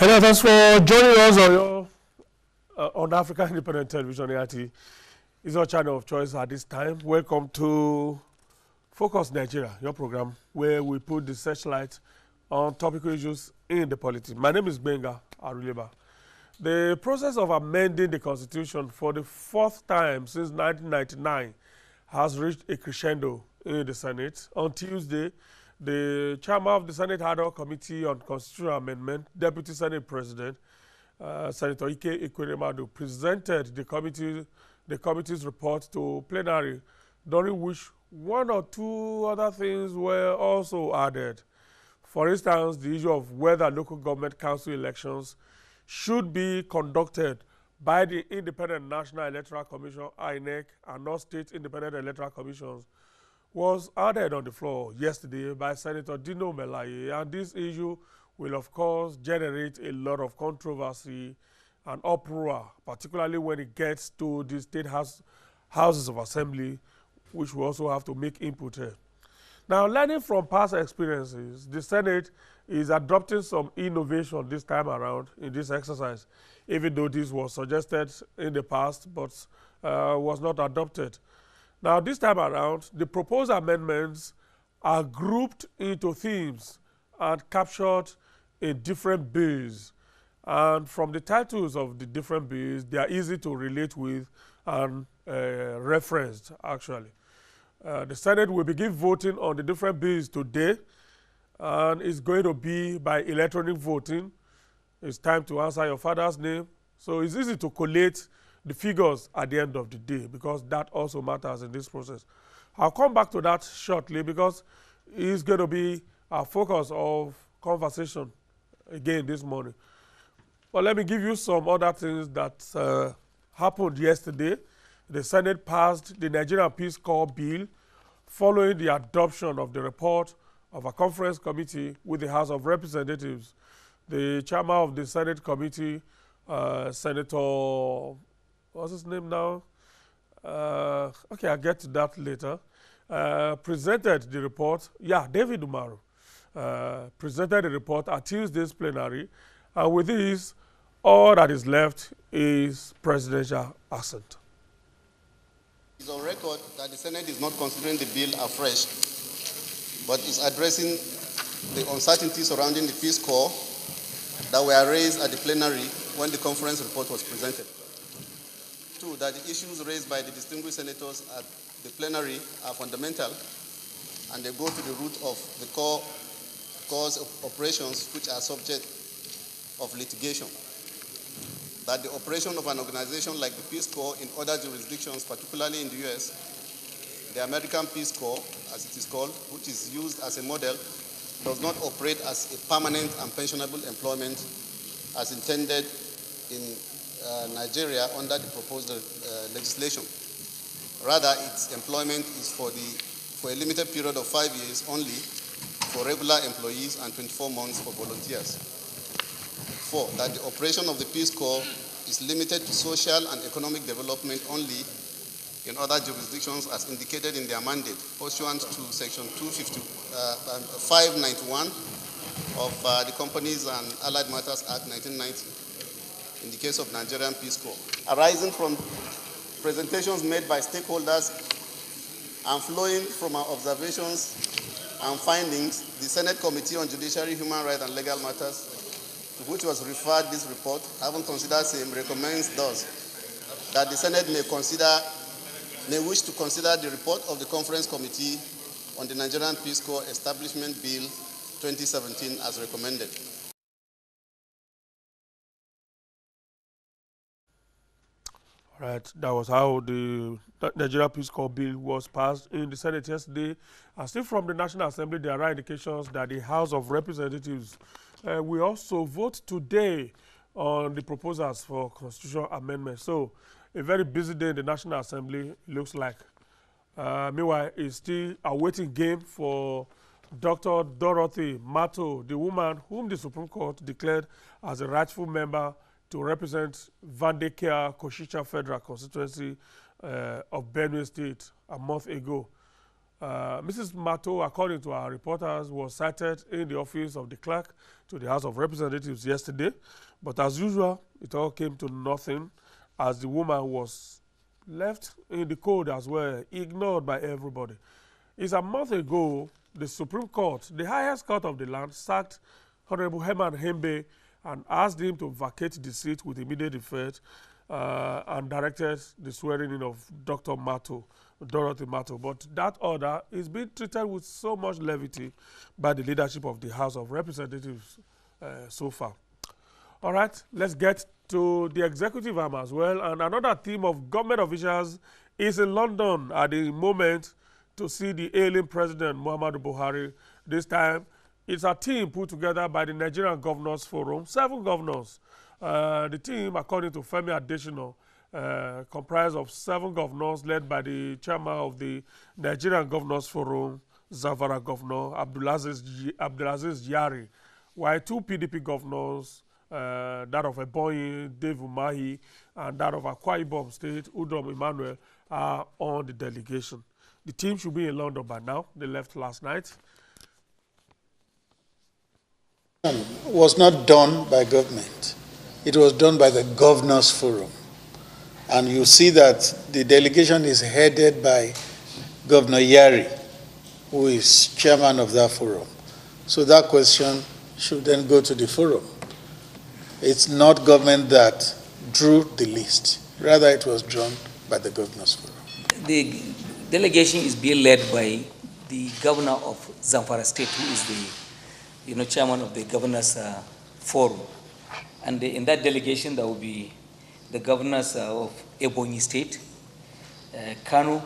Hello, thanks for joining us on African Independent Television, AIT. It's our channel of choice at this time. Welcome to Focus Nigeria, your program where we put the searchlight on topical issues in the politics. My name is Benga Aruleba. The process of amending the Constitution for the fourth time since 1999 has reached a crescendo in the Senate. On Tuesday, the chairman of the Senate Ad hoc Committee on Constitutional Amendment, Deputy Senate President, Senator Ike Ekweremadu, presented the committee's report to plenary, during which one or two other things were also added. For instance, the issue of whether local government council elections should be conducted by the Independent National Electoral Commission, INEC, and not state independent electoral commissions, was added on the floor yesterday by Senator Dino Melaye, and this issue will of course generate a lot of controversy and uproar, particularly when it gets to the state houses of assembly, which we also have to make input here. Now, learning from past experiences, the Senate is adopting some innovation this time around in this exercise, even though this was suggested in the past but was not adopted. Now, this time around, the proposed amendments are grouped into themes and captured in different bills. And from the titles of the different bills, they are easy to relate with and referenced, actually. The Senate will begin voting on the different bills today, and it's going to be by electronic voting. It's time to answer your father's name. So it's easy to collate the figures at the end of the day, because that also matters in this process. I'll come back to that shortly, because it's going to be our focus of conversation again this morning. But let me give you some other things that happened yesterday. The Senate passed the Nigerian Peace Corps bill following the adoption of the report of a conference committee with the House of Representatives. The chairman of the Senate committee, Senator, what's his name now? Okay, I'll get to that later. Presented the report. Yeah, David Umaru presented the report at Tuesday's plenary. And with this, all that is left is presidential assent. It's on record that the Senate is not considering the bill afresh, but is addressing the uncertainty surrounding the Peace Corps that were raised at the plenary when the conference report was presented. Two, that the issues raised by the distinguished senators at the plenary are fundamental, and they go to the root of the cause of operations which are subject of litigation. That the operation of an organization like the Peace Corps in other jurisdictions, particularly in the US, the American Peace Corps, as it is called, which is used as a model, does not operate as a permanent and pensionable employment as intended in Nigeria under the proposed legislation. Rather, its employment is for a limited period of 5 years only for regular employees and 24 months for volunteers. 4, that the operation of the Peace Corps is limited to social and economic development only in other jurisdictions as indicated in their mandate, pursuant to Section 591 of the Companies and Allied Matters Act 1990 in the case of Nigerian Peace Corps. Arising from presentations made by stakeholders and flowing from our observations and findings, the Senate Committee on Judiciary, Human Rights and Legal Matters, to which was referred this report, having considered same, recommends thus that the Senate may wish to consider the report of the Conference Committee on the Nigerian Peace Corps Establishment Bill 2017 as recommended. All right, that was how the Nigerian Peace Corps bill was passed in the Senate yesterday. And still from the National Assembly, there are indications that the House of Representatives will also vote today on the proposals for constitutional amendment. So a very busy day in the National Assembly, it looks like. Meanwhile, it's still a waiting game for Dr. Dorothy Mato, the woman whom the Supreme Court declared as a rightful member to represent Vandekia Koshicha Federal Constituency of Benue State a month ago. Mrs. Mato, according to our reporters, was cited in the office of the clerk to the House of Representatives yesterday. But as usual, it all came to nothing as the woman was left in the cold as well, ignored by everybody. It's a month ago, the Supreme Court, the highest court of the land, sacked Honorable Herman Hembe and asked him to vacate the seat with immediate effect and directed the swearing in of Dr. Mato, Dorothy Mato. But that order is being treated with so much levity by the leadership of the House of Representatives so far. All right, let's get to the executive arm as well. And another team of government officials is in London at the moment to see the ailing president, Muhammadu Buhari. This time, it's a team put together by the Nigerian Governors Forum, 7 governors. The team, according to Femi Adesina, comprised of 7 governors led by the chairman of the Nigerian Governors Forum, Zamfara Governor Abdulaziz Yari, while 2 PDP governors, that of Ebonyi, Dave Umahi, and that of Akwa Ibom State, Udom Emmanuel, are on the delegation. The team should be in London by now. They left last night. Was not done by government. It was done by the Governors Forum. And you see that the delegation is headed by Governor Yari, who is chairman of that forum. So that question should then go to the forum. It's not government that drew the list. Rather, it was drawn by the Governors Forum. The delegation is being led by the governor of Zamfara State, who is the chairman of the Governors Forum. And in that delegation, there will be the governors of Ebonyi State, Kano,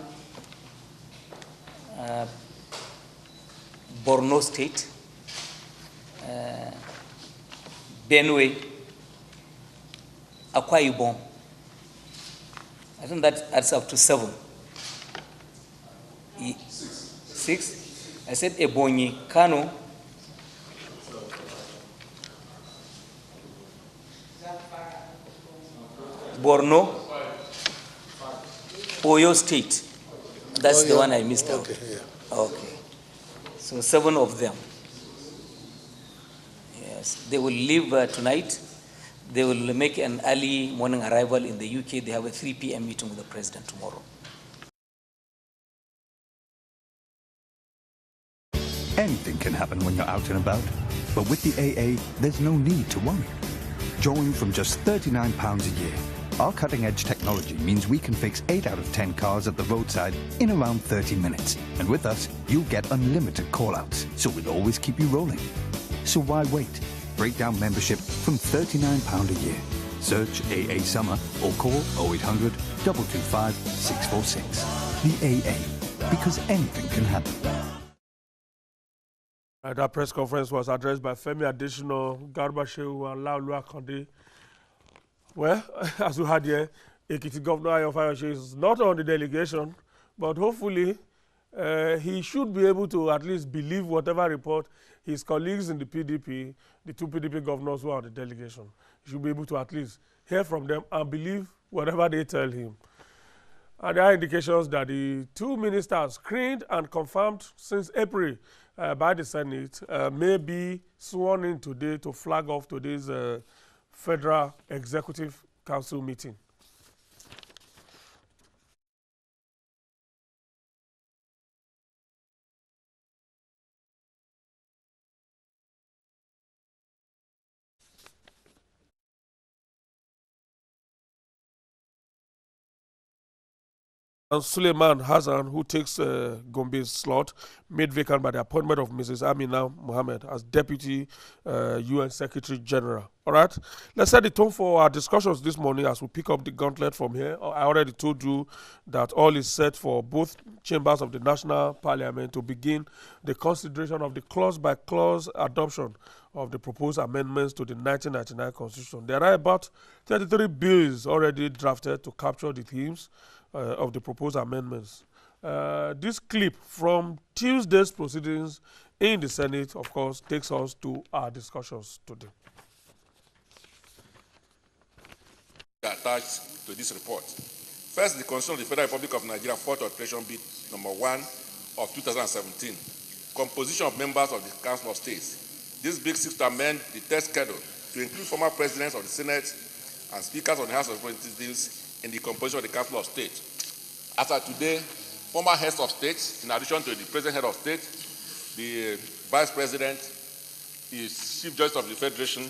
Borno State, Benue, Akwa Ibom. I think that adds up to 7. 6? I said Ebonyi, Kano, Borno, Oyo State. That's the one I missed out. Okay, yeah. Okay. So 7 of them. Yes. They will leave tonight. They will make an early morning arrival in the UK. They have a 3 p.m. meeting with the president tomorrow. Anything can happen when you're out and about. But with the AA, there's no need to worry. Join from just £39 a year. Our cutting-edge technology means we can fix 8 out of 10 cars at the roadside in around 30 minutes. And with us, you'll get unlimited call-outs, so we'll always keep you rolling. So why wait? Breakdown membership from £39 a year. Search AA Summer or call 0800 225 646. The AA, because anything can happen. That press conference was addressed by Femi Adesina, Garba Shehu, and Laolu Akande. Well, as we had here, Ekiti Governor Ayo Fayose is not on the delegation, but hopefully he should be able to at least believe whatever report his colleagues in the PDP, the 2 PDP governors who are on the delegation, he should be able to at least hear from them and believe whatever they tell him. And there are indications that the 2 ministers screened and confirmed since April by the Senate may be sworn in today to flag off today's Federal Executive Council meeting. And Suleiman Hassan, who takes Gombe's slot, made vacant by the appointment of Mrs. Amina Mohammed as Deputy UN Secretary General. All right, let's set the tone for our discussions this morning as we pick up the gauntlet from here. I already told you that all is set for both chambers of the National Parliament to begin the consideration of the clause-by-clause adoption of the proposed amendments to the 1999 Constitution. There are about 33 bills already drafted to capture the themes of the proposed amendments. This clip from Tuesday's proceedings in the Senate, of course, takes us to our discussions today. Attached to this report. First, the Constitution of the Federal Republic of Nigeria, 4th Alteration Bill number 1 of 2017. Composition of members of the Council of States. This bill seeks to amend the text schedule to include former presidents of the Senate and speakers of the House of Representatives in the composition of the Council of State. As of today, former heads of state, in addition to the present head of state, the vice president, is Chief Justice of the Federation,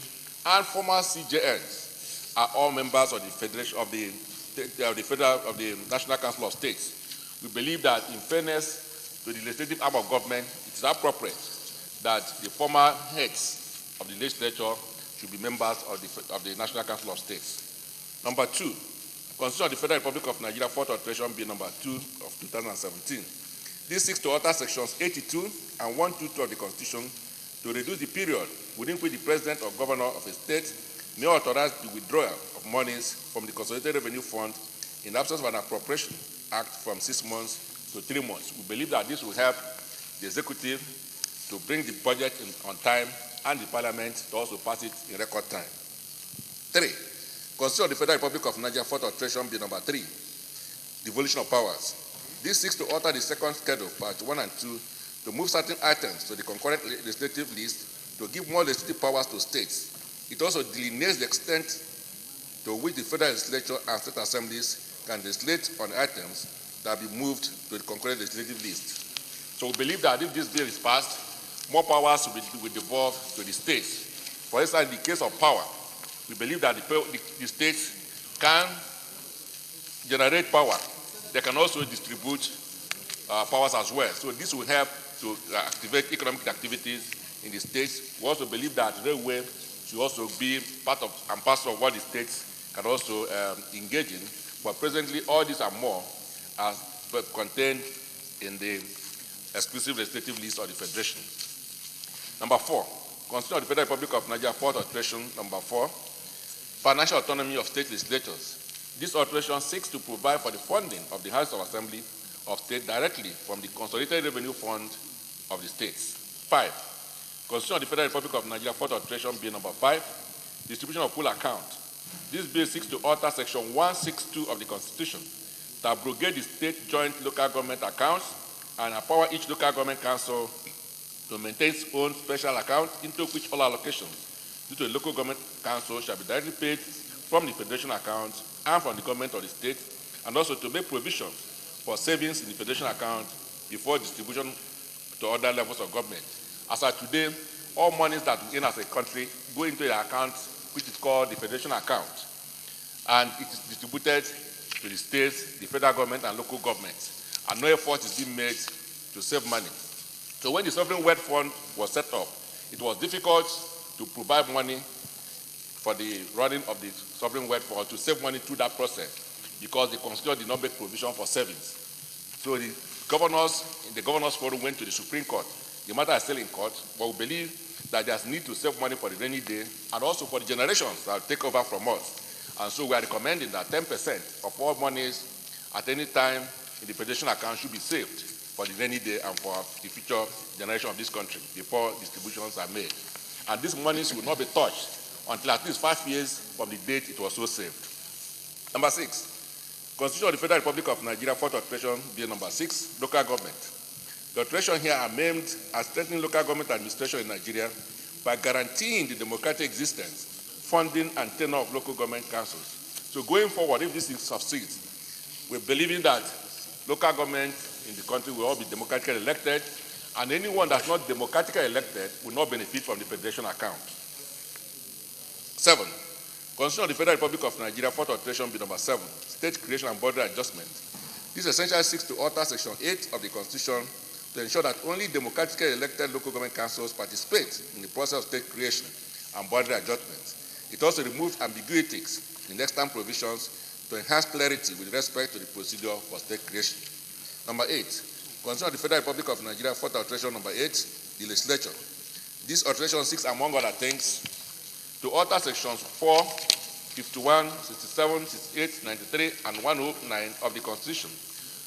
and former CJNs are all members of the Federation of the National Council of States. We believe that, in fairness to the legislative arm of government, it is appropriate that the former heads of the legislature should be members of the National Council of States. Number 2, Constitution of the Federal Republic of Nigeria, 4th Alteration, Bill number 2 of 2017. This seeks to alter sections 82 and 122 of the Constitution to reduce the period within which the President or Governor of a state may authorize the withdrawal of monies from the Consolidated Revenue Fund in absence of an appropriation act from 6 months to 3 months. We believe that this will help the executive to bring the budget on time and the Parliament to also pass it in record time. 3. Constitution of the Federal Republic of Nigeria, 4th Alteration, Bill number 3, Devolution of Powers. This seeks to alter the second schedule, part 1 and 2, to move certain items to the concurrent legislative list to give more legislative powers to states. It also delineates the extent to which the federal legislature and state assemblies can legislate on items that will be moved to the concurrent legislative list. So we believe that if this bill is passed, more powers will devolve to the states. For instance, in the case of power, we believe that the states can generate power. They can also distribute powers as well. So this will help to activate economic activities in the states. We also believe that railway should also be part of and parcel of what the states can also engage in. But presently, all these and more are contained in the exclusive legislative list of the Federation. Number 4, Constitution of the Federal Republic of Nigeria, 4th Alteration, number 4, Financial Autonomy of State Legislatures. This alteration seeks to provide for the funding of the House of Assembly of State directly from the Consolidated Revenue Fund of the states. 5. Constitution of the Federal Republic of Nigeria, 4th Alteration, Bill number 5, Distribution of Pool Account. This bill seeks to alter Section 162 of the Constitution to abrogate the state joint local government accounts and empower each local government council to maintain its own special account into which all allocations due to the local government council shall be directly paid from the federation account and from the government of the state, and also to make provisions for savings in the federation account before distribution to other levels of government. As of today, all monies that we earn as a country go into the account which is called the federation account, and it is distributed to the states, the federal government, and local governments, and no effort is being made to save money. So when the Sovereign Wealth Fund was set up, it was difficult to provide money for the running of the Sovereign Wealth Fund, to save money through that process, because the Constitution did not make provision for savings. So the governors in the Governors Forum went to the Supreme Court. The matter is still in court, but we believe that there's need to save money for the rainy day and also for the generations that will take over from us. And so we are recommending that 10% of all monies at any time in the federation account should be saved for the rainy day and for the future generation of this country before distributions are made. And these monies will not be touched until at least 5 years from the date it was so saved. Number 6, Constitution of the Federal Republic of Nigeria, 4th Alteration, Bill number 6, Local Government. The alterations here are aimed at strengthening local government administration in Nigeria by guaranteeing the democratic existence, funding, and tenure of local government councils. So going forward, if this succeeds, we're believing that local government in the country will all be democratically elected, and anyone that's not democratically elected will not benefit from the federation account. 7. Constitution of the Federal Republic of Nigeria, 4th Alteration, Bill number 7, State Creation and Boundary Adjustment. This essentially seeks to alter Section 8 of the Constitution to ensure that only democratically elected local government councils participate in the process of state creation and boundary adjustment. It also removes ambiguities in extant provisions to enhance clarity with respect to the procedure for state creation. Number 8, Constitution of the Federal Republic of Nigeria, 4th Alteration, number 8, the legislature. This alteration seeks, among other things, to alter sections 4, 51, 67, 68, 93, and 109 of the Constitution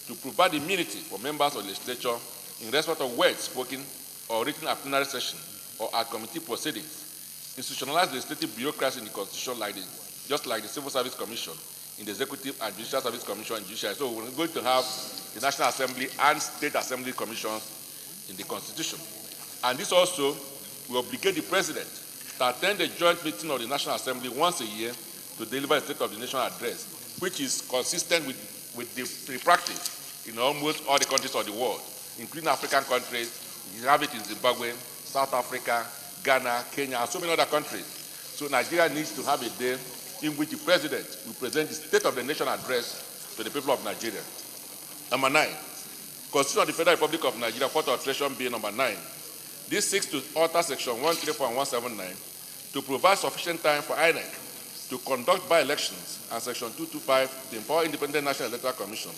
to provide immunity for members of the legislature in respect of words spoken or written at plenary session or at committee proceedings, institutionalize legislative bureaucracy in the Constitution just like the Civil Service Commission, in the Executive and Judicial Service Commission and Judiciary. So we're going to have the National Assembly and State Assembly commissions in the Constitution. And this also will obligate the President to attend a joint meeting of the National Assembly once a year to deliver a State of the Nation address, which is consistent with the practice in almost all the countries of the world, including African countries. You have it in Zimbabwe, South Africa, Ghana, Kenya, and so many other countries. So Nigeria needs to have a day in which the President will present the State of the Nation address to the people of Nigeria. Number 9, Constitution of the Federal Republic of Nigeria, Fourth Alteration Bill number 9. This seeks to alter Section 134 and 179 to provide sufficient time for INEC to conduct by-elections and Section 225 to empower Independent National Electoral Commission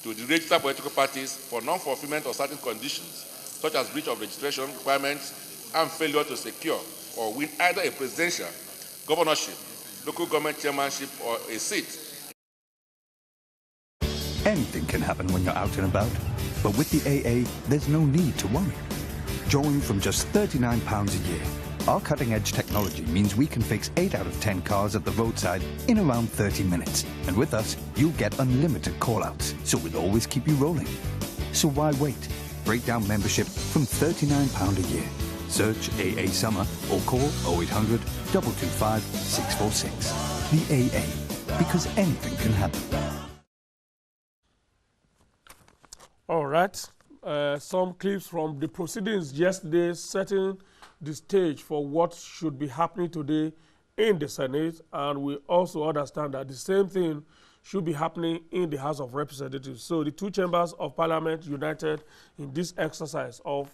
to register political parties for non-fulfillment of certain conditions, such as breach of registration requirements and failure to secure or win either a presidential, governorship, local government chairmanship, or a seat. Anything can happen when you're out and about, but with the AA, there's no need to worry. Join from just £39 a year. Our cutting-edge technology means we can fix 8 out of 10 cars at the roadside in around 30 minutes. And with us, you'll get unlimited call-outs, so we'll always keep you rolling. So why wait? Break down membership from £39 a year. Search AA Summer or call 0800 225 646. The AA, because anything can happen. All right. Some clips from the proceedings yesterday setting the stage for what should be happening today in the Senate, and we also understand that the same thing should be happening in the House of Representatives. So the two chambers of Parliament united in this exercise of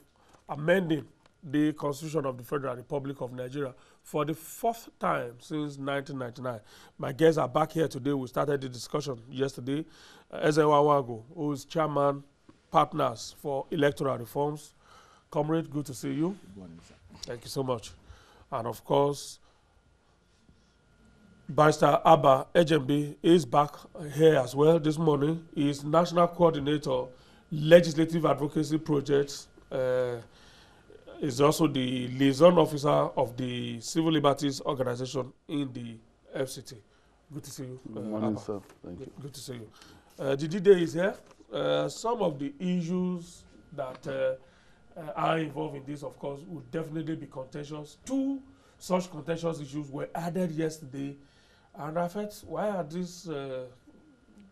amending the Constitution of the Federal Republic of Nigeria for the 4th time since 1999. My guests are back here today. We started the discussion yesterday. Ezewa Wago, who is chairman, partners for electoral reforms. Comrade, good to see you. Good morning, sir. Thank you so much. And of course, Barrister Abba Ejembe is back here as well this morning. He is National Coordinator, Legislative Advocacy Project. Is also the liaison officer of the Civil Liberties Organization in the FCT. Good to see you. Good morning, Abba. sir. Thank you. Good to see you. Didide is here. Some of the issues that are involved in this, of course, would definitely be contentious. 2 such contentious issues were added yesterday, and I felt, why are these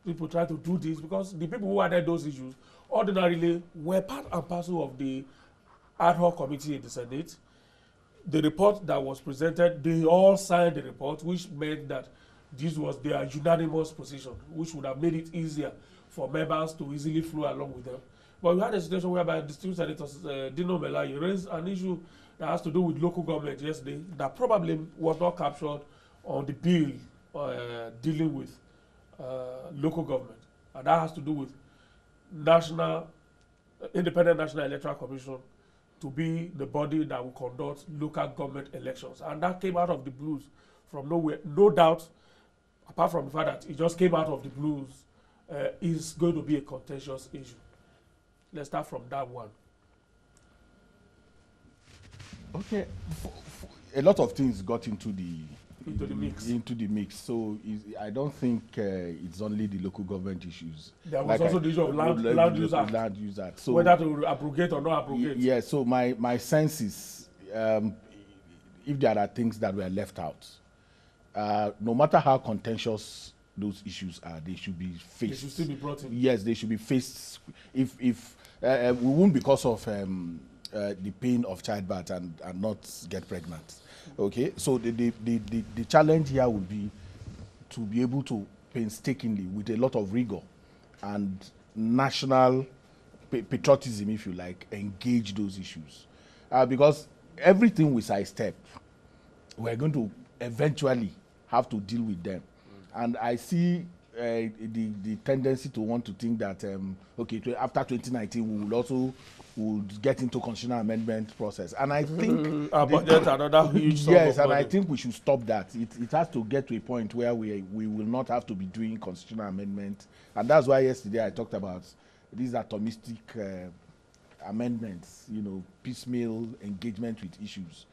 people trying to do this? Because the people who added those issues ordinarily were part and parcel of the ad hoc committee in the Senate. The report that was presented, they all signed the report, which meant that this was their unanimous position, which would have made it easier for members to easily flow along with them. But we had a situation whereby distinguished senators Dino Melaye raised an issue that has to do with local government yesterday that probably was not captured on the bill dealing with local government. And that has to do with Independent National Electoral Commission to be the body that will conduct local government elections. And that came out of the blues from nowhere. No doubt, apart from the fact that it just came out of the blues, is going to be a contentious issue. Let's start from that one. Okay, a lot of things got into the mix. So I don't think it's only the local government issues. There was also the issue of land use act. Land use act. So whether to abrogate or not abrogate. Yeah. So my sense is, if there are things that were left out, no matter how contentious those issues are, they should be faced. They should still be brought in. Yes, they should be faced. If we won't, because of the pain of childbirth and not get pregnant. Okay, so the challenge here would be to be able to painstakingly, with a lot of rigor and national patriotism, if you like, engage those issues. Because everything we sidestep, we're going to eventually have to deal with them. And I see the tendency to want to think that, after 2019, we will also get into constitutional amendment process. And I think another huge yes, and I think we should stop that. It has to get to a point where we will not have to be doing constitutional amendment. And that's why yesterday I talked about these atomistic amendments, piecemeal engagement with issues.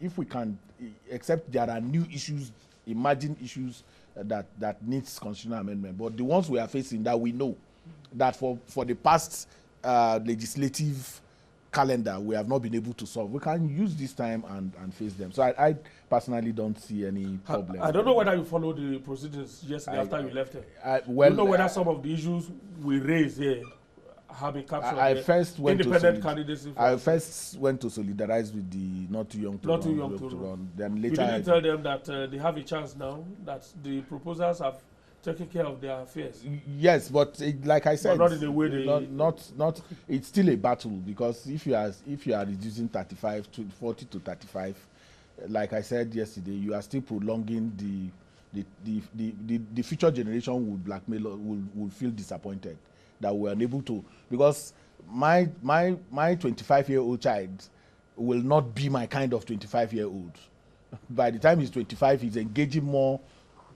If we can, except there are new issues, emerging issues that needs constitutional amendment. But the ones we are facing that we know that for the past legislative calendar we have not been able to solve, we can use this time and face them. So I personally don't see any problem. I don't know whether you followed the proceedings yesterday after you left here. Well, you know whether some of the issues we raised here have been captured. I first went independent candidacy. I first went to solidarize with the not too young to run. Then later you didn't tell them that they have a chance now, that the proposals have taken care of their affairs. Yes, but like I said, but not in the way they not it's still a battle, because if you are reducing 35 to 40 to 35, like I said yesterday, you are still prolonging the future generation will blackmail, will feel disappointed that we are unable to, because my 25-year-old child will not be my kind of 25-year-old. By the time he's 25, he's engaging more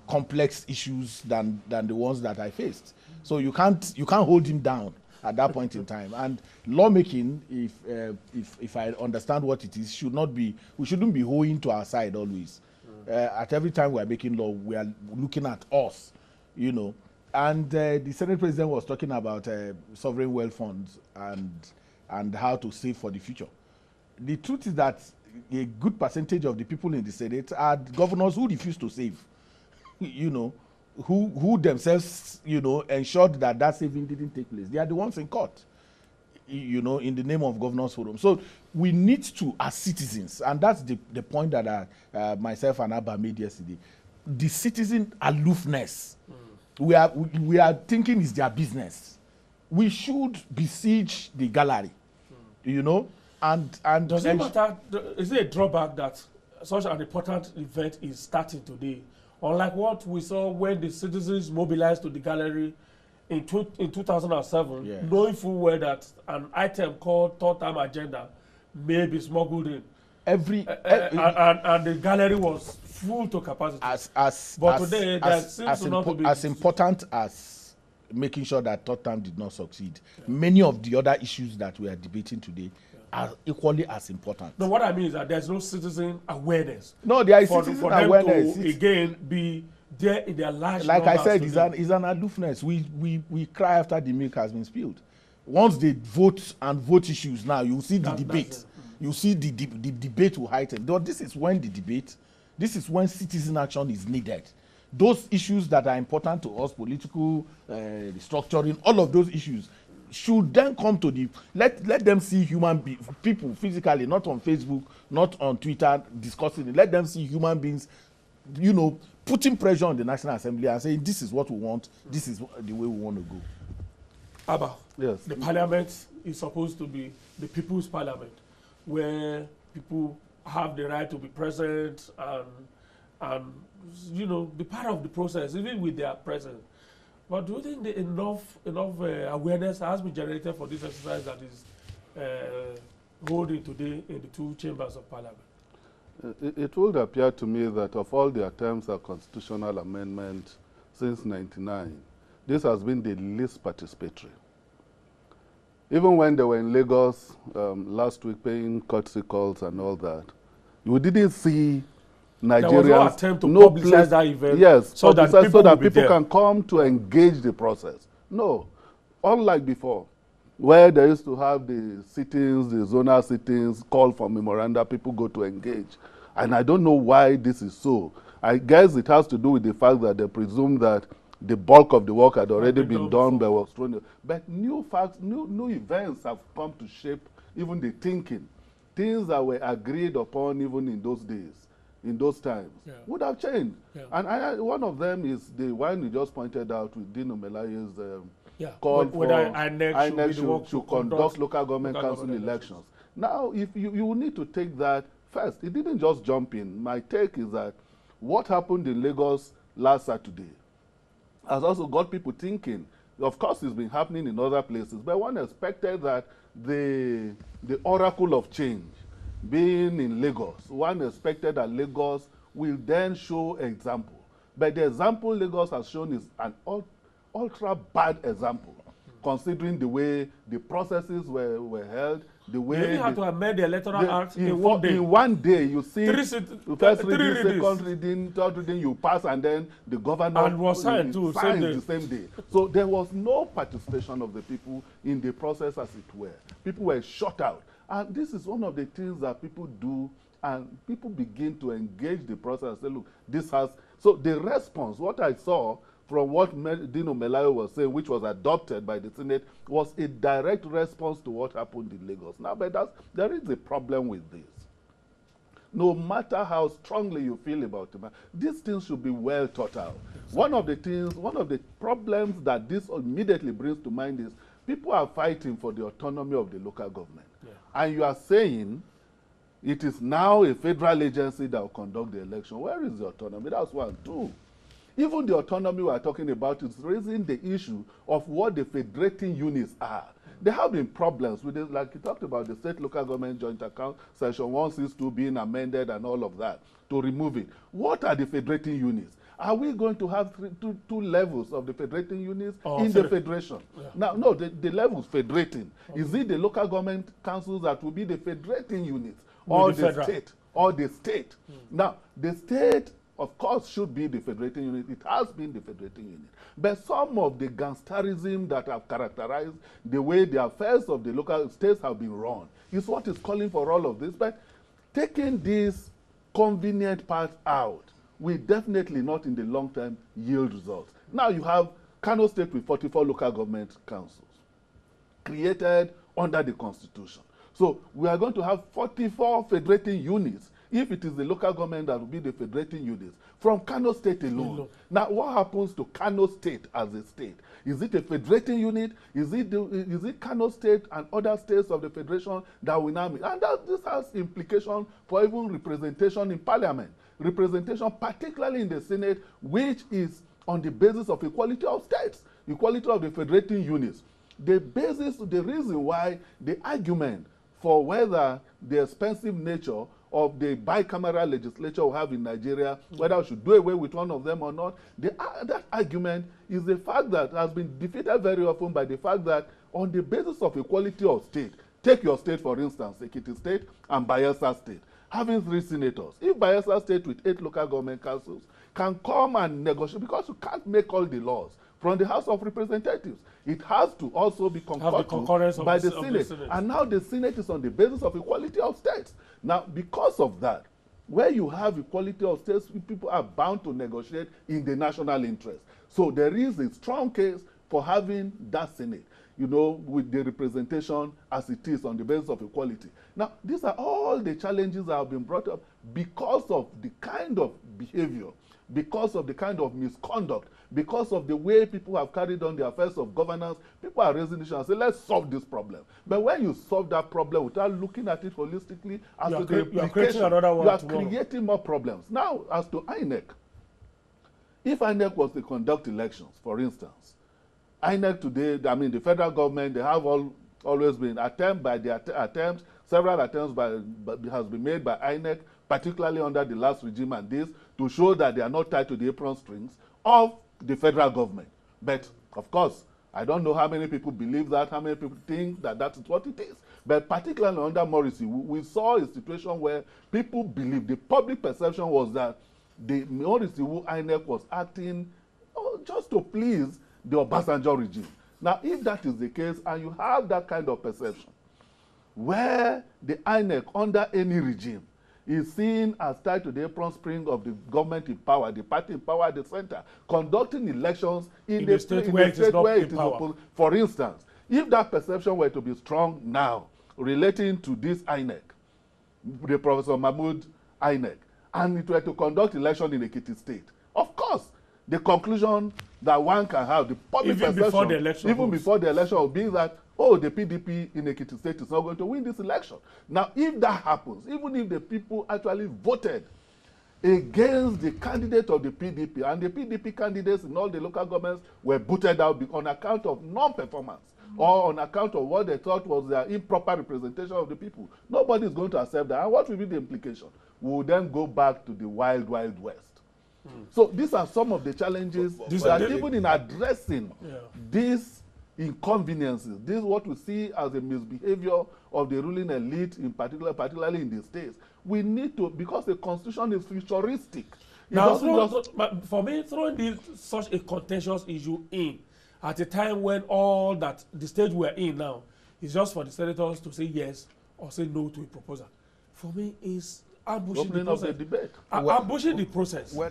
complex issues than the ones that I faced. So you can't hold him down at that point in time. And lawmaking, if I understand what it is, we shouldn't be holding to our side always. At every time we are making law, we are looking at us, you know. And the Senate President was talking about sovereign wealth funds and how to save for the future. The truth is that a good percentage of the people in the Senate are governors who refuse to save, you know, who themselves, you know, ensured that saving didn't take place. They are the ones in court, you know, in the name of Governors Forum. So we need to, as citizens, and that's the point that myself and Abba made yesterday, the citizen aloofness. We are thinking is their business. We should besiege the gallery, you know, and does it matter? Is it a drawback that such an important event is starting today, unlike what we saw when the citizens mobilized to the gallery in 2007, yes, knowing full well that an item called third-term agenda may be smuggled in? And the gallery was full to capacity. As important as making sure that third term did not succeed, many of the other issues that we are debating today are equally as important. No, what I mean is that there's no citizen awareness. No, there is citizen awareness. To again be there in their large like I said, it's an aloofness. We cry after the milk has been spilled. Once they vote issues now, you see the debate. You see the debate will heighten. This is when citizen action is needed. Those issues that are important to us, political restructuring, all of those issues should then come to let them see people physically, not on Facebook, not on Twitter discussing it. Let them see human beings, you know, putting pressure on the National Assembly and saying this is what we want, this is the way we want to go. Abba, yes, the parliament is supposed to be the people's parliament, where people have the right to be present and you know, be part of the process, even with their presence. But do you think enough awareness has been generated for this exercise that is holding today in the two chambers of parliament? It would appear to me that of all the attempts at constitutional amendment since '99, this has been the least participatory. Even when they were in Lagos last week paying courtesy calls and all that, we didn't see Nigerians. There was no attempt to publicize that event, yes, so that people can come to engage the process. No, unlike before, where they used to have the sittings, the zonal sittings, call for memoranda, people go to engage. And I don't know why this is so. I guess it has to do with the fact that they presume that the bulk of the work had already been done by work. But new facts, new events have come to shape even the thinking. Things that were agreed upon even in those days, in those times, would have changed. Yeah. And one of them is the one you just pointed out with Dino Melaye's call for INEC should conduct local government council elections. Now, if you need to take that first. It didn't just jump in. My take is that what happened in Lagos last Saturday has also got people thinking. Of course, it's been happening in other places, but one expected that the oracle of change being in Lagos, one expected that Lagos will then show example. But the example Lagos has shown is an ultra bad example, considering the way the processes were held, the way They even had to amend the electoral act in in 1 day. In 1 day, you see, first three reading, readings. second reading, third reading, you pass, and then the governor And was signed too, signs same day. the same day. So there was no participation of the people in the process, as it were. People were shut out. And this is one of the things that people do, and people begin to engage the process and say, look, this has... So the response, what I saw from what Dino Melayo was saying, which was adopted by the Senate, was a direct response to what happened in Lagos. Now, but there is a problem with this. No matter how strongly you feel about it, these things should be well thought out. One of the problems that this immediately brings to mind is people are fighting for the autonomy of the local government. Yeah. And you are saying it is now a federal agency that will conduct the election. Where is the autonomy? That's one. Two, even the autonomy we are talking about is raising the issue of what the federating units are. There have been problems with it, like you talked about the state local government joint account, section 162 being amended and all of that, to remove it. What are the federating units? Are we going to have two levels of the federating units in the federation? Yeah. Now, no, the levels federating. Okay. Is it the local government councils that will be the federating units, or the state? Or the state? Now, the state, of course, should be the federating unit. It has been the federating unit. But some of the gangsterism that have characterized the way the affairs of the local states have been run is what is calling for all of this. But taking this convenient part out will definitely not in the long term yield results. Now you have Kano State with 44 local government councils created under the Constitution. So we are going to have 44 federating units if it is the local government that will be the federating units from Kano State alone. Now, what happens to Kano State as a state? Is it a federating unit? Is it Kano State and other states of the federation that will now meet? And this has implications for even representation in parliament. Representation, particularly in the Senate, which is on the basis of equality of states, equality of the federating units. The reason why the argument for whether the expensive nature of the bicameral legislature we have in Nigeria, whether we should do away with one of them or not, that argument is the fact that has been defeated very often by the fact that on the basis of equality of state, take your state for instance, Ekiti State and Bayelsa State, having 3 senators. If Bayelsa State with 8 local government councils can come and negotiate, because you can't make all the laws from the House of Representatives, it has to also be concurred by the Senate. And now the Senate is on the basis of equality of states. Now, because of that, where you have equality of states, people are bound to negotiate in the national interest. So there is a strong case for having that Senate, you know, with the representation as it is on the basis of equality. Now, these are all the challenges that have been brought up because of the kind of behavior, because of the kind of misconduct, because of the way people have carried on the affairs of governance. People are raising issues and say, let's solve this problem. But when you solve that problem without looking at it holistically, as to the implication, you are creating more problems. Now, as to INEC, if INEC was to conduct elections, for instance, INEC today, I mean, the federal government, they have always been attempts, several attempts has been made by INEC, particularly under the last regime and this, to show that they are not tied to the apron strings of the federal government. But, of course, I don't know how many people believe that, how many people think that that is what it is. But particularly under Morrissey, we saw a situation where people believed, the public perception was that the Morrissey INEC was acting just to please the Obasanjo regime. Now, if that is the case, and you have that kind of perception, where the INEC under any regime is seen as tied to the apron string of the government in power, the party in power at the center, conducting elections in the state where it is opposed. For instance, if that perception were to be strong now, relating to this INEC, the Professor Mahmoud INEC, and it were to conduct election in Ekiti State, of course, the conclusion that one can have, the public perception, before the election will be that, oh, the PDP in Ekiti State is not going to win this election. Now, if that happens, even if the people actually voted against the candidate of the PDP, and the PDP candidates in all the local governments were booted out on account of non-performance, or on account of what they thought was their improper representation of the people, nobody is going to accept that. And what will be the implication? We will then go back to the wild, wild west. So these are some of the challenges that even in addressing this inconveniences. This is what we see as a misbehavior of the ruling elite, in particular, particularly in the states. We need to, because the constitution is futuristic. Now, for me, throwing such a contentious issue in at a time when all that the stage we're in now is just for the senators to say yes or say no to a proposal, for me is ambushing the process. Of the debate. Ambushing the process. Well,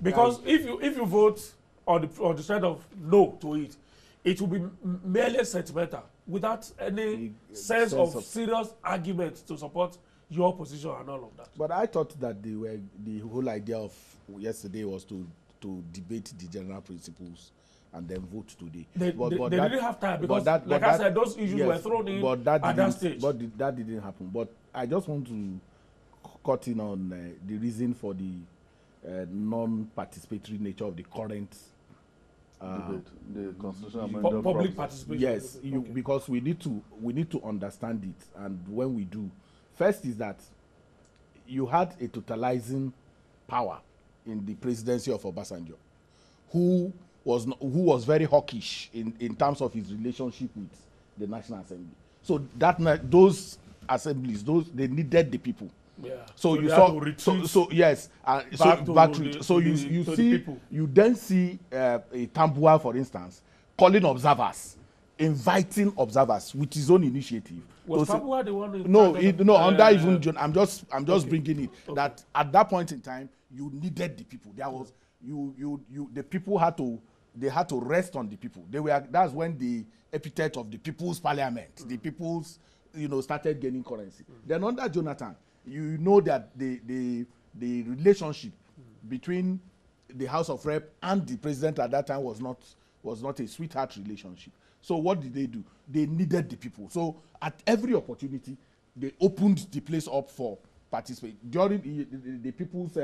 because if you vote on the side of no to it, it will be merely sentimental without any sense of serious argument to support your position and all of that. But I thought that the whole idea of yesterday was to debate the general principles and then vote today. They didn't have time because, like I said, those issues were thrown in at that stage. But that didn't happen. But I just want to cut in on the reason for the non-participatory nature of the current debate, the constitutional amendment public participation. Yes, because we need to understand it, and when we do, first is that you had a totalizing power in the presidency of Obasanjo, who was very hawkish in terms of his relationship with the National Assembly. So those assemblies, they needed the people. Yeah. So you saw yes, you then see a Tambua, for instance, calling observers, inviting observers with his own initiative. Was Tambua the one? Under even John, I'm just bringing it that at that point in time you needed the people. There was the people had to rest on the people. That's when the epithet of the People's Parliament, the people's started gaining currency. Then under Jonathan, you know that the relationship between the House of Rep and the president at that time was not a sweetheart relationship. So what did they do? They needed the people. So at every opportunity, they opened the place up for participation. During the people's,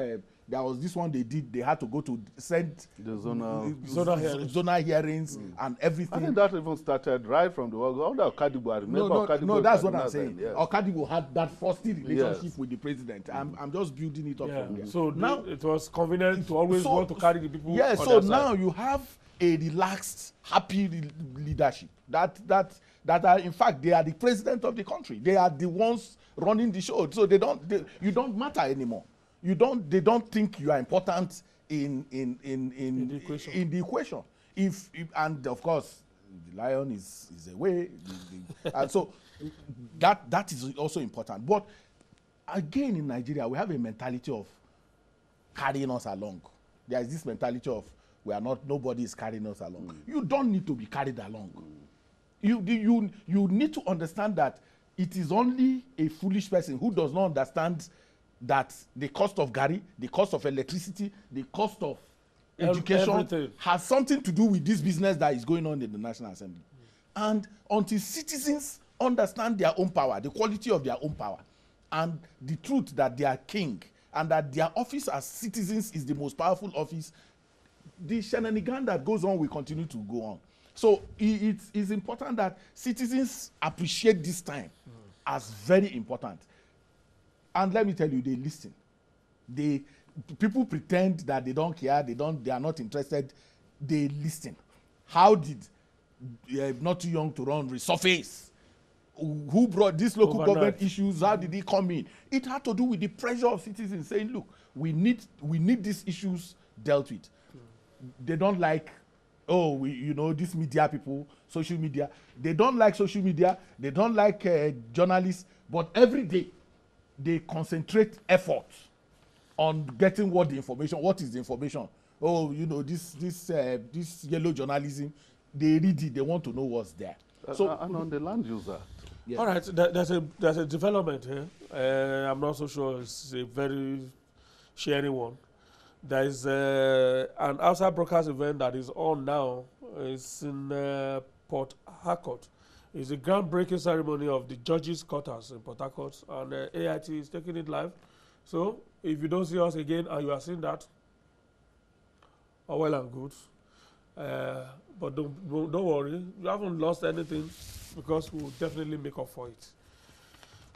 there was this one they did. They had to go to send the zonal hearings and everything. I think that even started right from the world under Okadibo. No, that's what I'm saying. Yes. Okadibo had that frosty relationship with the president. I'm just building it up from there. So now it was convenient to always want to carry the people. Yes. So now you have a relaxed, happy leadership that are, in fact, they are the president of the country. They are the ones running the show. So you don't matter anymore. They don't think you are important in the equation. If and of course the lion is away, and so that is also important. But again, in Nigeria, we have a mentality of carrying us along. There is this mentality of nobody is carrying us along. You don't need to be carried along. You need to understand that it is only a foolish person who does not understand that the cost of Gary, the cost of electricity, the cost of education has something to do with this business that is going on in the National Assembly. And until citizens understand their own power, the quality of their own power, and the truth that they are king, and that their office as citizens is the most powerful office, the shenanigan that goes on will continue to go on. So it is important that citizens appreciate this time as very important. And let me tell you, they listen. People pretend that they don't care, they are not interested. They listen. How did Not Too Young to Run resurface? Who brought these local government issues? How did it come in? It had to do with the pressure of citizens saying, look, we need these issues dealt with. They don't like, these media people, social media. They don't like social media. They don't like journalists. But every day, they concentrate effort on getting what is the information. This yellow journalism, they read it, they want to know what's there. And on the Land Use Act. Yeah. All right, there's a development here. I'm not so sure it's a very sharing one. There is an outside broadcast event that is on now. It's in Port Harcourt. It's a groundbreaking ceremony of the judges' quarters in Port Harcourt, and AIT is taking it live. So if you don't see us again and you are seeing that, all well and good. But don't worry, you haven't lost anything, because we'll definitely make up for it.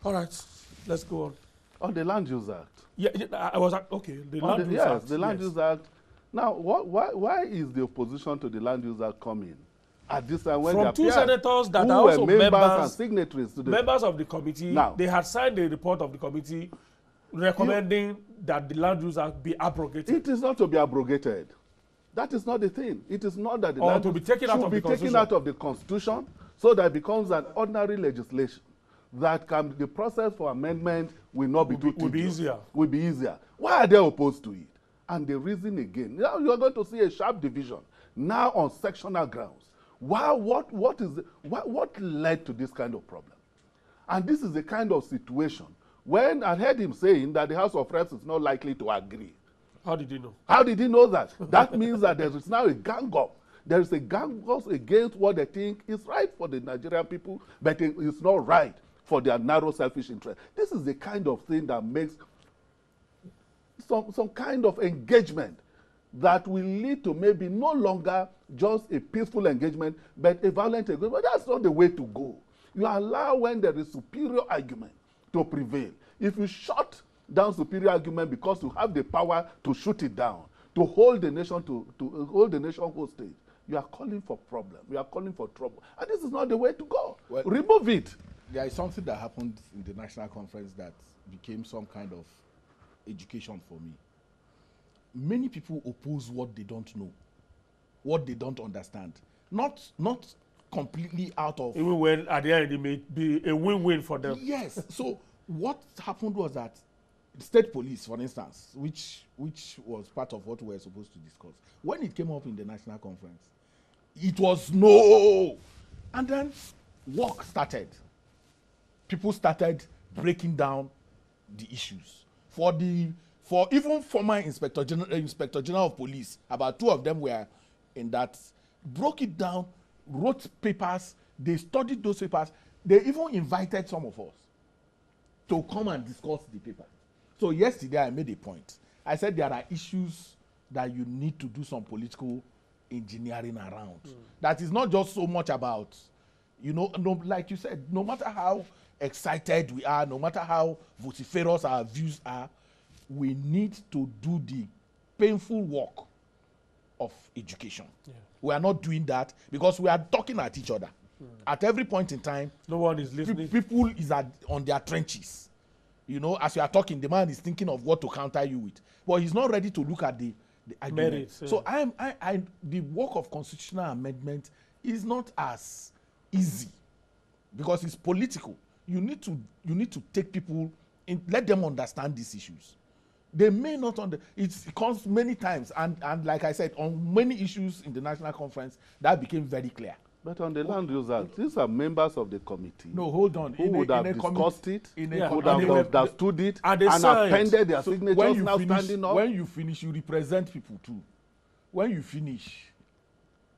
All right, let's go on. On the Land Use Act. Yeah, I was okay. The Land Use Act. Use Act. Now, why is the opposition to the Land Use Act coming? at this time when from they two appeared, senators that who are were also members and signatories to the members of the committee. Now, they had signed the report of the committee recommending that the Land Use Act be abrogated. It is not to be abrogated. That is not the thing. It is not that the Or land to be taken out of the taken out of the Constitution so that it becomes an ordinary legislation that can, the process for amendment will not be too tedious. Will be easier. Will be easier. Why are they opposed to it? And the reason again, now you are going to see a sharp division now on sectional grounds. Why, what led to this kind of problem? And this is the kind of situation when I heard him saying that the House of Reps is not likely to agree. How did you know? How did he know that? That means that there is now a gang up. There is a gang up against what they think is right for the Nigerian people, but it's not right for their narrow selfish interest. This is the kind of thing that makes some kind of engagement that will lead to maybe no longer just a peaceful engagement, but a violent engagement. But that's not the way to go. You allow when there is superior argument to prevail. If you shut down superior argument because you have the power to shoot it down, to hold the nation to hold the nation hostage, you are calling for problem. You are calling for trouble. And this is not the way to go. Well, remove it. There is something that happened in the national conference that became some kind of education for me. Many people oppose what they don't know, what they don't understand. Not completely out of... Even when at the end it may be a win-win for them. Yes. So what happened was that the state police, for instance, which was part of what we were supposed to discuss, when it came up in the national conference, it was no. And then work started. People started breaking down the issues. For even former Inspector General of Police, about 2 of them were in that, broke it down, wrote papers, they studied those papers. They even invited some of us to come and discuss the paper. So yesterday I made a point. I said there are issues that you need to do some political engineering around. That is not just so much about, like you said, no matter how excited we are, no matter how vociferous our views are, we need to do the painful work of education. Yeah. We are not doing that because we are talking at each other. At every point in time, no one is listening. People is on their trenches. As you are talking, the man is thinking of what to counter you with, but he's not ready to look at the argument. Merits, yeah. So the work of constitutional amendment is not as easy because it's political. You need to take people in, let them understand these issues. They may not it comes many times, and like I said, on many issues in the national conference, that became very clear. But on the Land Use Act, these are members of the committee. No, hold on. Who would have discussed it, would have understood it, and appended their signatures now standing up. When you finish, you represent people too. When you finish,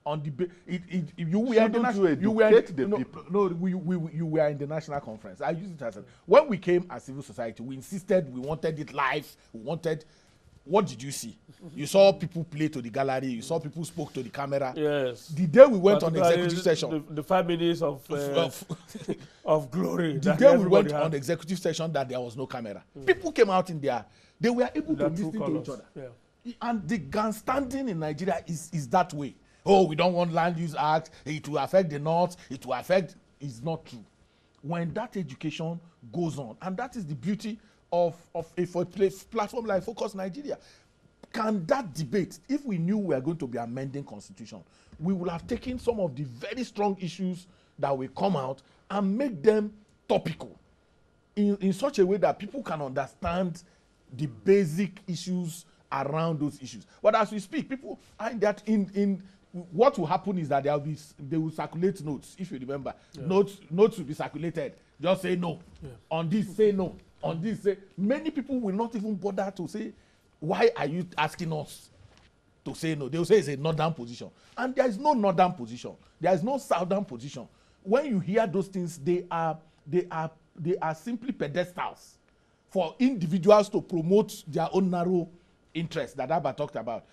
on the you were in the national conference. I use it as when we came as civil society, we insisted we wanted it live. We wanted. What did you see? You saw people play to the gallery. You saw people spoke to the camera. Yes. The day we went on executive session, the 5 minutes of glory. The day we went on executive session, that there was no camera. People came out in there. They were able to listen to each other. Yeah. And the grandstanding in Nigeria is that way. Oh, we don't want Land Use Act. It will affect the North. It will affect. It's not true. When that education goes on, and that is the beauty of a platform like Focus Nigeria. Can that debate, if we knew we are going to be amending constitution, we would have taken some of the very strong issues that will come out and make them topical in such a way that people can understand the basic issues around those issues. But as we speak, people are that in what will happen is that they will circulate notes. If you remember, notes will be circulated. Just say no. On this, say no. On this, say many people will not even bother to say, why are you asking us to say no? They will say it's a northern position, and there is no northern position. There is no southern position. When you hear those things, they are simply pedestals for individuals to promote their own narrow interests that Abba talked about.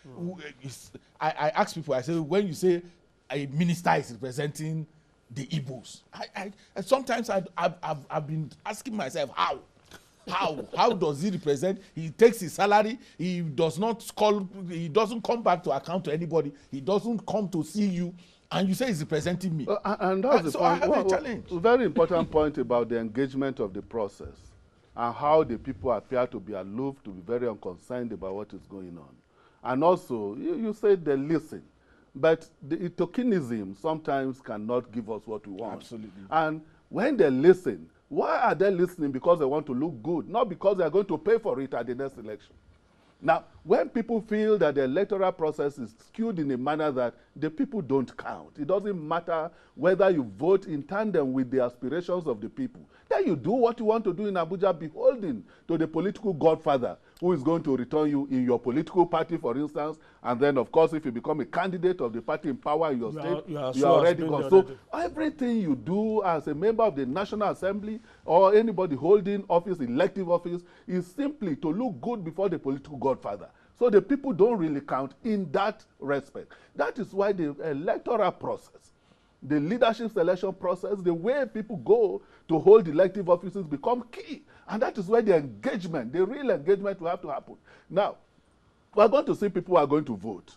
I ask people, I say, when you say a minister is representing the Igbos, I sometimes I've been asking myself, how does he represent? He takes his salary. He doesn't come back to account to anybody. He doesn't come to see you. and you say he's representing me. And that's the so point. I have a challenge. Very important point about the engagement of the process and how the people appear to be aloof, to be very unconcerned about what is going on. And also, you say they listen, but the tokenism sometimes cannot give us what we want. Absolutely. And when they listen, why are they listening? Because they want to look good, not because they are going to pay for it at the next election. Now, when people feel that the electoral process is skewed in a manner that the people don't count, it doesn't matter whether you vote in tandem with the aspirations of the people, then you do what you want to do in Abuja, beholden to the political godfather who is going to return you in your political party, for instance, and then, of course, if you become a candidate of the party in power in your state, you are already gone. So everything you do as a member of the National Assembly or anybody holding office, elective office, is simply to look good before the political godfather. So the people don't really count in that respect. That is why the electoral process, the leadership selection process, the way people go to hold elective offices become key. And that is where the engagement, the real engagement will have to happen. Now, we are going to see people who are going to vote.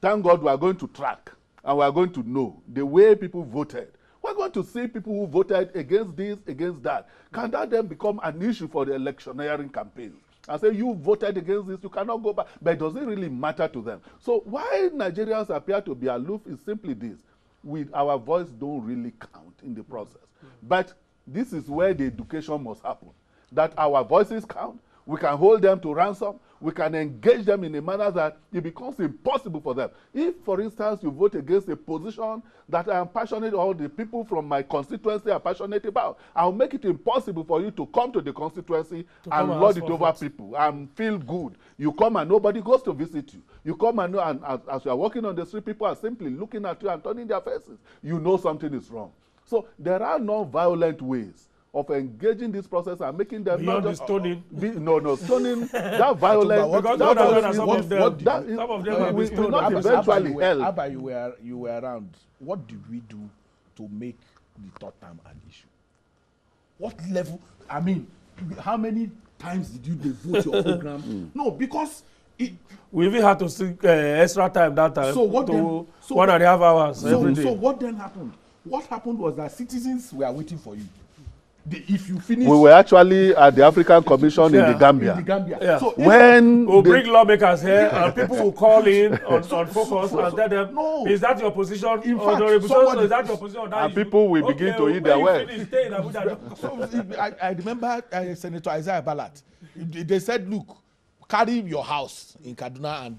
Thank God we are going to track and we are going to know the way people voted. We're going to see people who voted against this, against that. Can that then become an issue for the electioneering campaigns? I say you voted against this, you cannot go back, but it doesn't really matter to them. So why Nigerians appear to be aloof is simply this. Our voice don't really count in the process. But this is where the education must happen. That our voices count, we can hold them to ransom, we can engage them in a manner that it becomes impossible for them. If, for instance, you vote against a position that I am passionate, or the people from my constituency are passionate about, I'll make it impossible for you to come to the constituency and lord it over people and feel good. You come and nobody goes to visit you. You come and as you are walking on the street, people are simply looking at you and turning their faces. You know something is wrong. So there are non-violent ways of engaging this process and making them beyond not just stoning. Stoning, that violence. Some of them will not eventually help. Abba, you were around. What did we do to make the third term an issue? What level? I mean, how many times did you devote your program? No, because we even had to see extra time that time. So what to then? 1.5 hours every day. So what then happened? What happened was that citizens were waiting for you. If you finish, we were actually at the African Commission in the Gambia. In the Gambia. Yeah. So when we'll bring lawmakers here and people will call in on focus and tell them, no. Is that your position? In fact, is that your position on that and issue? people will begin to eat their words. I remember Senator Isaiah Ballat. They said, look, carry your house in Kaduna and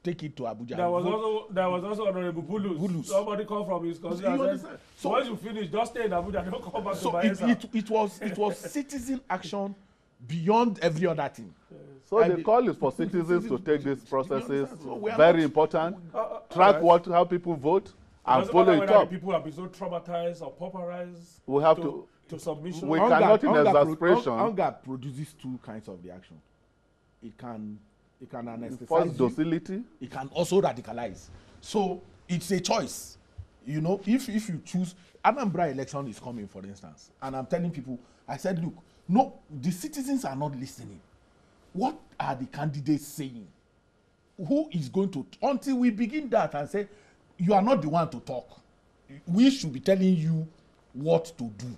take it to Abuja. There was also Honorable Bulus. Somebody called from his country and said, so once you finish, just stay in Abuja, don't come back to Bayelsa. It was citizen action beyond every other thing. So the call is for citizens to take these processes very important. Track how people vote and follow it up. People have been so traumatized or pauperized. We have to submission. We cannot in exasperation. Hunger produces two kinds of reaction. It can anesthetize. First, docility. It can also radicalize. So it's a choice. You know, if you choose, Anambra election is coming, for instance, and I'm telling people, I said, look, no, the citizens are not listening. What are the candidates saying? Who is going to, until we begin that and say, you are not the one to talk. We should be telling you what to do.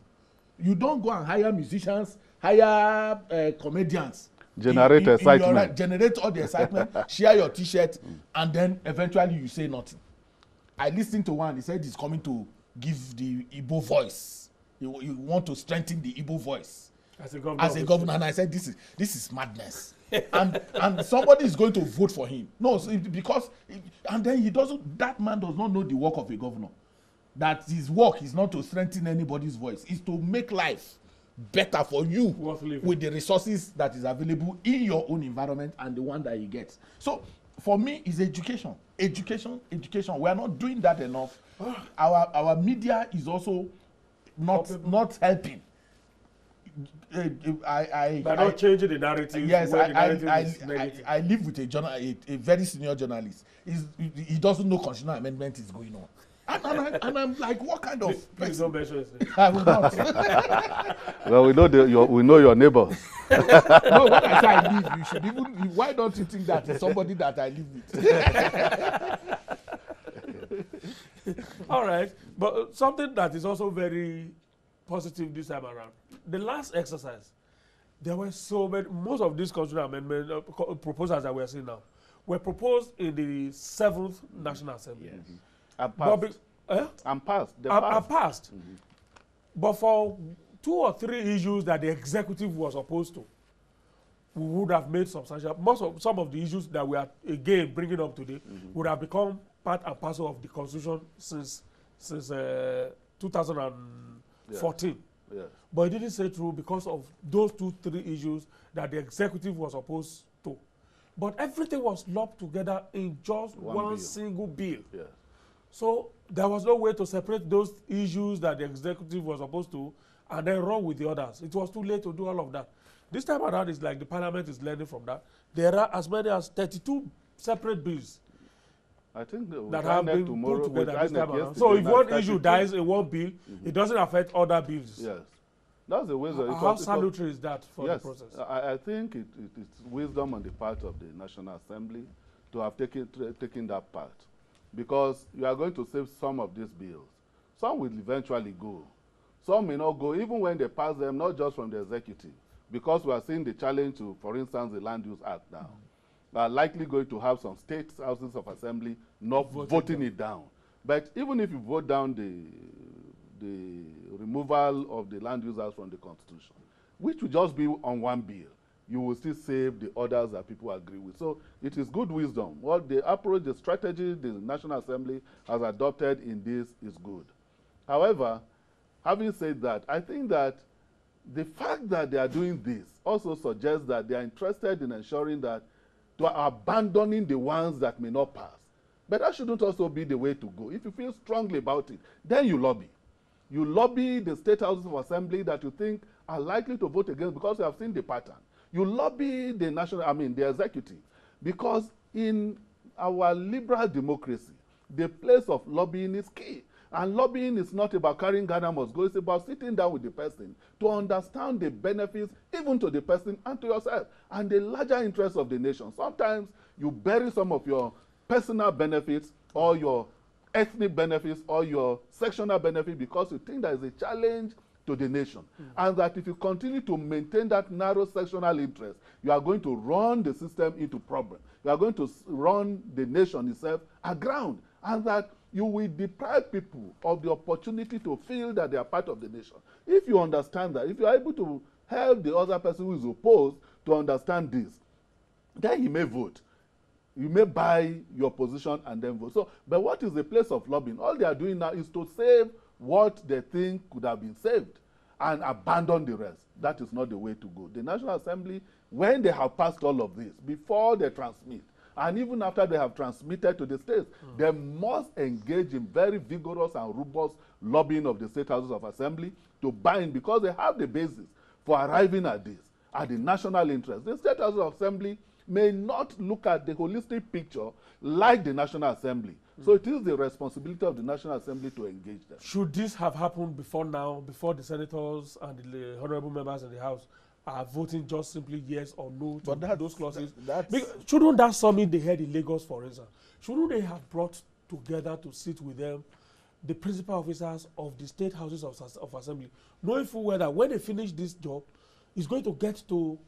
You don't go and hire musicians, hire comedians. Generate excitement. Generate all the excitement, share your t-shirt, and then eventually you say nothing. I listened to one, he said he's coming to give the Igbo voice. You want to strengthen the Igbo voice as a governor. And I said, this is madness. and somebody is going to vote for him. No, because and then that man does not know the work of a governor. That his work is not to strengthen anybody's voice, it's to make life better for you with the resources that is available in your own environment and the one that you get. So for me, it's education. We are not doing that enough. Our media is also not helping. They're not changing the narrative. Yes, I live with a very senior journalist. He doesn't know constitutional amendment is going on. And I'm like, what kind of? Please don't mention it. I will not. Well, we know your neighbors. No, when I say I live, you should even. Why don't you think that is somebody that I live with? All right, but something that is also very positive this time around. The last exercise, there were so many. Most of these constitutional amendment proposals that we are seeing now were proposed in the 7th National Assembly. Yes. And But passed. and Passed. They passed. passed. But for 2 or 3 issues that the executive was opposed to, we would have made substantial. Some of the issues that we are again bringing up today would have become part and parcel of the constitution since 2014. Yes. But it didn't say through because of those 2-3 issues that the executive was opposed to. But everything was lumped together in just one bill. single bill. Yes. So there was no way to separate those issues that the executive was opposed to and then run with the others. It was too late to do all of that. This time around, it's like the parliament is learning from that. There are as many as 32 separate bills I think that have been tomorrow, put together this time around. yesterday So if night, one 32. issue dies in one bill, it doesn't affect other bills. Yes. That's the wisdom. How salutary is that for yes, the process? I think it's wisdom on the part of the National Assembly to have taken that part, because you are going to save some of these bills. Some will eventually go. Some may not go, even when they pass them, not just from the executive, because we are seeing the challenge to, for instance, the Land Use Act now. We are likely going to have some state houses of assembly not voting it down. But even if you vote down the removal of the Land Use Act from the Constitution, which will just be on one bill, you will still save the others that people agree with. So it is good wisdom. What the approach, the strategy the National Assembly has adopted in this is good. However, having said that, I think that the fact that they are doing this also suggests that they are interested in ensuring that to abandoning the ones that may not pass. But that shouldn't also be the way to go. If you feel strongly about it, then you lobby. You lobby the state houses of assembly that you think are likely to vote against because you have seen the pattern. You lobby the executive, because in our liberal democracy, the place of lobbying is key. And lobbying is not about carrying Ghana must go. It's about sitting down with the person to understand the benefits, even to the person and to yourself, and the larger interests of the nation. Sometimes you bury some of your personal benefits or your ethnic benefits or your sectional benefit because you think there is a challenge to the nation. And that if you continue to maintain that narrow sectional interest, you are going to run the system into problem. You are going to run the nation itself aground. And that you will deprive people of the opportunity to feel that they are part of the nation. If you understand that, if you are able to help the other person who is opposed to understand this, then he may vote. You may buy your position and then vote. So, but what is the place of lobbying? All they are doing now is to save what they think could have been saved and abandon the rest. That is not the way to go. The National Assembly, when they have passed all of this, before they transmit, and even after they have transmitted to the states, they must engage in very vigorous and robust lobbying of the state houses of assembly to bind, because they have the basis for arriving at this, at the national interest. The state houses of assembly may not look at the holistic picture like the National Assembly. So it is the responsibility of the National Assembly to engage them. Should this have happened before now, before the senators and the honorable members in the House are voting just simply yes or no to those clauses? Shouldn't that summit they had in Lagos, for instance, shouldn't they have brought together to sit with them the principal officers of the state houses of assembly, knowing full well that when they finish this job, it's going to get to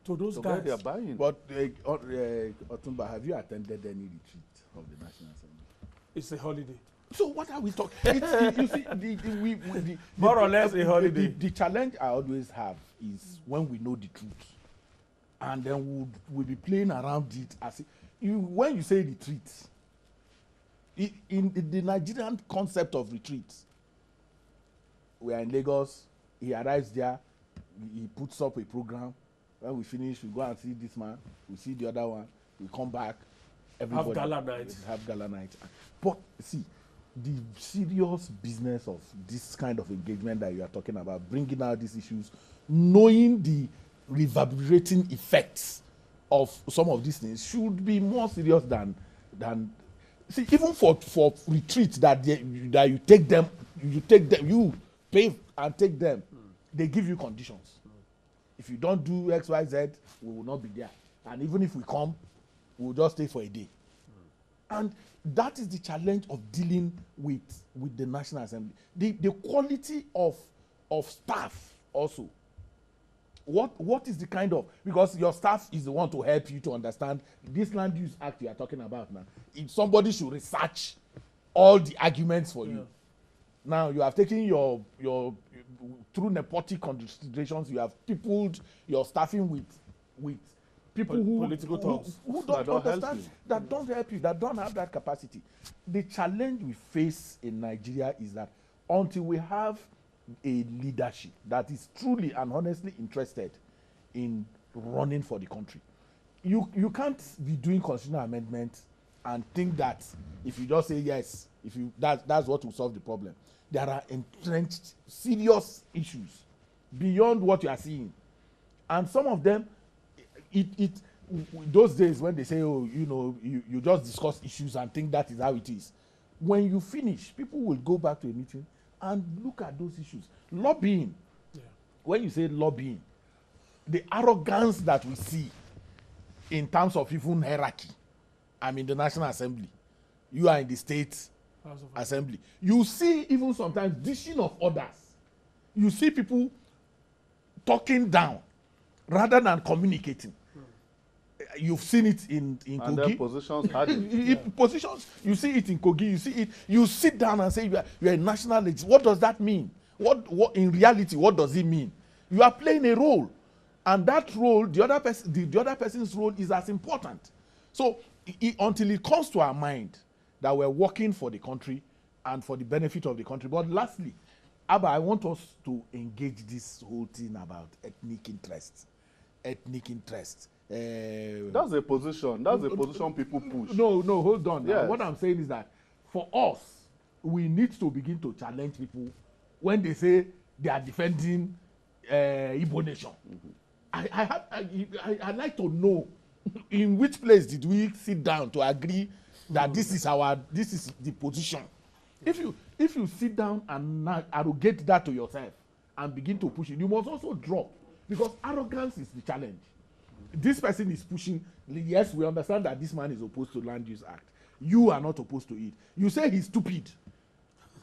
those guys. They are buying. But Otumba, have you attended any retreat of the National Assembly? It's a holiday. So what are we talking? You see, more or less a holiday. The challenge I always have is when we know the truth, and then we'll be playing around it as when you say retreat. In the Nigerian concept of retreat, we are in Lagos. He arrives there. He puts up a program. When we finish, we go and see this man. We see the other one. We come back. Everybody have gala night. Have gala night. But see, the serious business of this kind of engagement that you are talking about, bringing out these issues, knowing the reverberating effects of some of these things, should be more serious than see, even for retreats that you take them, you pay and take them, they give you conditions. If you don't do X, Y, Z, we will not be there. And even if we come, we'll just stay for a day. And that is the challenge of dealing with the National Assembly. The quality of staff also. What is the kind of, because your staff is the one to help you to understand this land use act you are talking about now. If somebody should research all the arguments for you. Now you have taken your through nepotic considerations, you have peopled your staffing with people who don't understand, that don't help you, that don't have that capacity. The challenge we face in Nigeria is that until we have a leadership that is truly and honestly interested in running for the country, you can't be doing constitutional amendments and think that if you just say yes, that's what will solve the problem. There are entrenched serious issues beyond what you are seeing, and some of them, those days when they say, oh, you just discuss issues and think that is how it is. When you finish, people will go back to a meeting and look at those issues. Lobbying. Yeah. When you say lobbying, the arrogance that we see in terms of even hierarchy. I'm in the National Assembly. You are in the State Assembly. You see even sometimes dishing of orders. You see people talking down rather than communicating. You've seen it in Kogi. And their positions hardened. Positions, you see it in Kogi, you see it, you sit down and say you are a national legislator. What does that mean? What in reality, what does it mean? You are playing a role. And that role, the other person's role is as important. So until it comes to our mind that we're working for the country and for the benefit of the country. But lastly, Abba, I want us to engage this whole thing about ethnic interests. Ethnic interests. That's a position. That's a position people push. No, hold on. Yes. What I'm saying is that for us, we need to begin to challenge people when they say they are defending Igbo nation. Mm-hmm. I'd like to know in which place did we sit down to agree that this is the position. If you sit down and arrogate that to yourself and begin to push it, you must also drop, because arrogance is the challenge. This person is pushing. Yes, we understand that this man is opposed to Land Use Act. You are not opposed to it. You say he's stupid.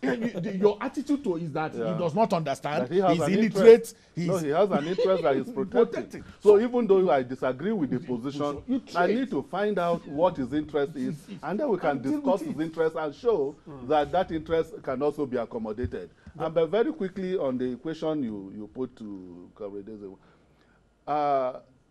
Your attitude to is that he does not understand. He's illiterate. He has an interest that he's protecting. So even though I disagree with the position, I need to find out what his interest is, and then we can discuss his interest and show that interest can also be accommodated. And but very quickly on the question you put to Kawedeze,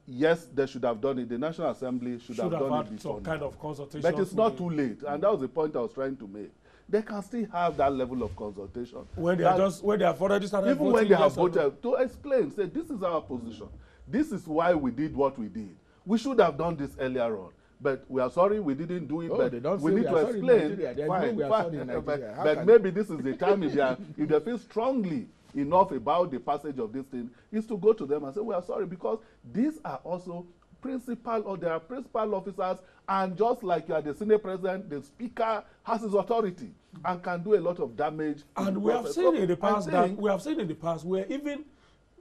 yes, they should have done it. The National Assembly should have done it before. Some kind of consultation. But it's not too late, and that was the point I was trying to make. They can still have that level of consultation. When they have already started voting. Even when they have voted, to explain, say, this is our position. This is why we did what we did. We should have done this earlier on. But we are sorry we didn't do it, but we need to explain. Fine. But maybe this is the time if they feel strongly enough about the passage of this thing, is to go to them and say, we are sorry, because these are also there are principal officers, and just like you are the Senate president, the speaker has his authority and can do a lot of damage. And we have seen in the past where even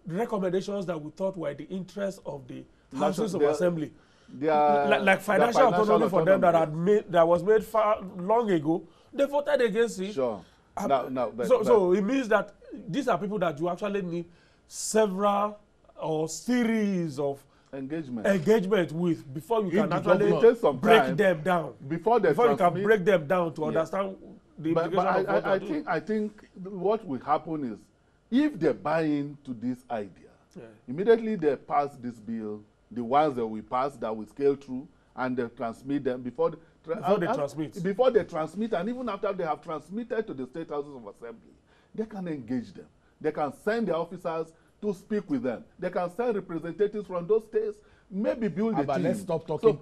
the recommendations that we thought were the interest of the houses of assembly, like financial autonomy for them that was made far long ago, they voted against it. Sure. So it means that these are people that you actually need several or series of engagement with before you can actually break them down. Before you can break them down to understand the implication of what I think what will happen is, if they buy into this idea, immediately they pass this bill, the ones that we pass that will scale through, and they transmit them before they transmit, and even after they have transmitted to the state houses of assembly, they can engage them. They can send their officers to speak with them. They can send representatives from those states, maybe build a team. Let's stop talking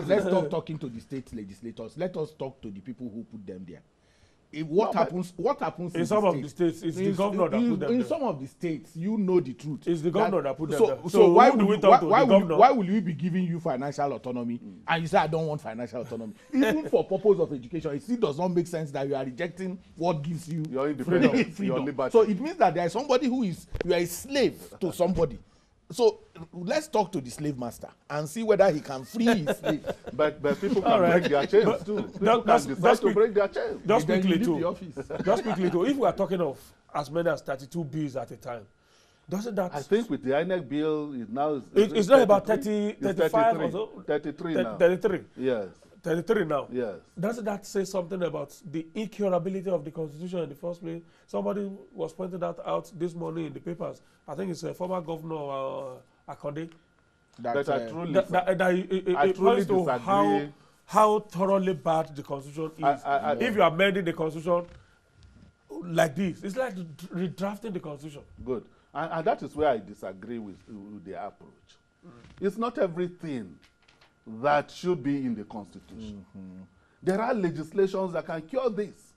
let's stop talking to the state legislators. Let us talk to the people who put them there. What happens in some of the states? It's the governor that put them there. In some of the states, you know the truth. It's the governor that put them there. So why will we be giving you financial autonomy and you say I don't want financial autonomy? Even for purpose of education, it still does not make sense that you are rejecting what gives you your independence, freedom. Your liberty. So it means that there is somebody you are a slave to somebody. So let's talk to the slave master and see whether he can free his slave. But people can break their chains too. People can decide to break their chains. Just Then you quickly leave too. the office. Just quickly too. If we are talking of as many as 32 bills at a time, doesn't that? I think with the INEC bill, it now is. It's not about 33? 30, It's 35 or so. 33 now. 33. Yes. 33 now. Yes. Doesn't that say something about the incurability of the Constitution in the first place? Somebody was pointing that out this morning in the papers. I think it's a former governor, Akonde. But I truly, It points to disagree. how thoroughly bad the Constitution is. If you are amending the Constitution like this, it's like redrafting the Constitution. Good. And that is where I disagree with the approach. It's not everything that should be in the Constitution. There are legislations that can cure this.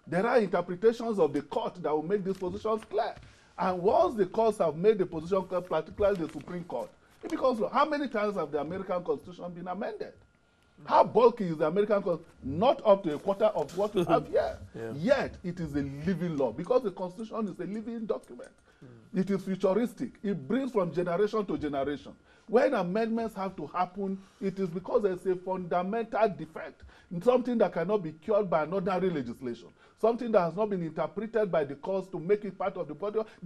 There are interpretations of the court that will make these positions clear. And once the courts have made the position clear, particularly the Supreme Court, it becomes law. How many times have the American Constitution been amended? How bulky is the American Constitution? Not up to a quarter of what we have here. Yet, it is a living law because the Constitution is a living document. It is futuristic. It brings from generation to generation. When amendments have to happen, it is because there is a fundamental defect, something that cannot be cured by an ordinary legislation, something that has not been interpreted by the courts to make it part of the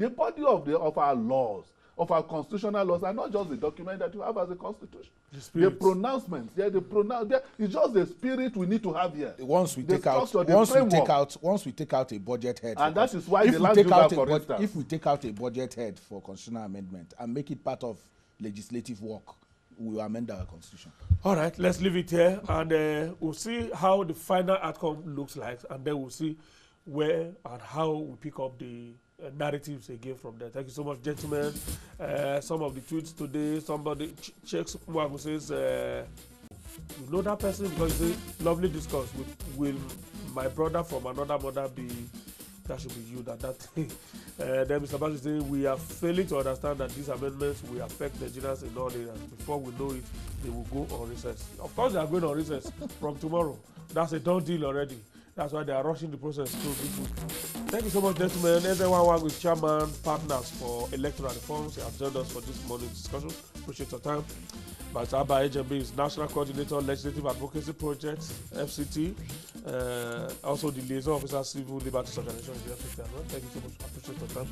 body of our laws, of our constitutional laws, are not just the document that you have as a constitution. The pronouncements, it's just the spirit we need to have here. Once we take out a budget head, and that is why the land user, for instance, if we take out a budget head for constitutional amendment and make it part of legislative work, we will amend our constitution. All right, let's leave it here, and we'll see how the final outcome looks like, and then we'll see where and how we pick up the narratives again from there. Thank you so much, gentlemen. Some of the tweets today, somebody checks who says, you know that person because he says, lovely discourse. Will my brother from another mother be? That should be you. That thing. Then Mr. Bash is saying we are failing to understand that these amendments will affect Nigerians in all areas. Before we know it, they will go on recess. Of course, they are going on recess from tomorrow. That's a done deal already. That's why they are rushing the process through this week. Thank you so much, gentlemen. Everyone with chairman, partners for electoral reforms, have joined us for this morning's discussion. Appreciate your time. Mr. Abba HMB is National Coordinator, Legislative Advocacy Project, FCT. Also the Liaison Officer, Civil Liberties Organization. Thank you so much. I appreciate your time.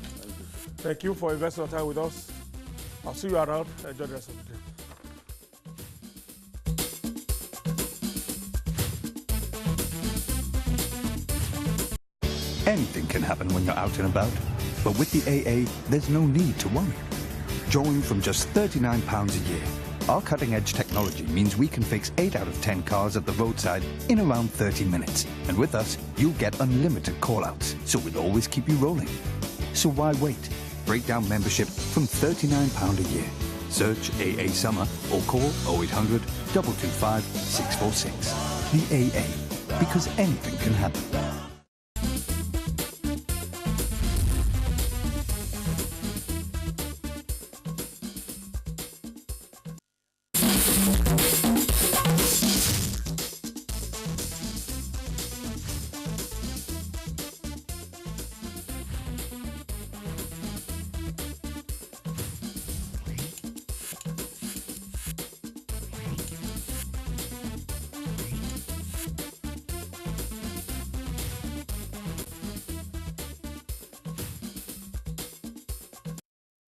Thank you for investing your time with us. I'll see you around. Enjoy the rest of the day. Anything can happen when you're out and about, but with the AA, there's no need to worry. Drawing from just £39 a year, our cutting-edge technology means we can fix 8 out of 10 cars at the roadside in around 30 minutes. And with us, you'll get unlimited call-outs, so we'll always keep you rolling. So why wait? Breakdown membership from £39 a year. Search AA Summer or call 0800 225 646. The AA, because anything can happen.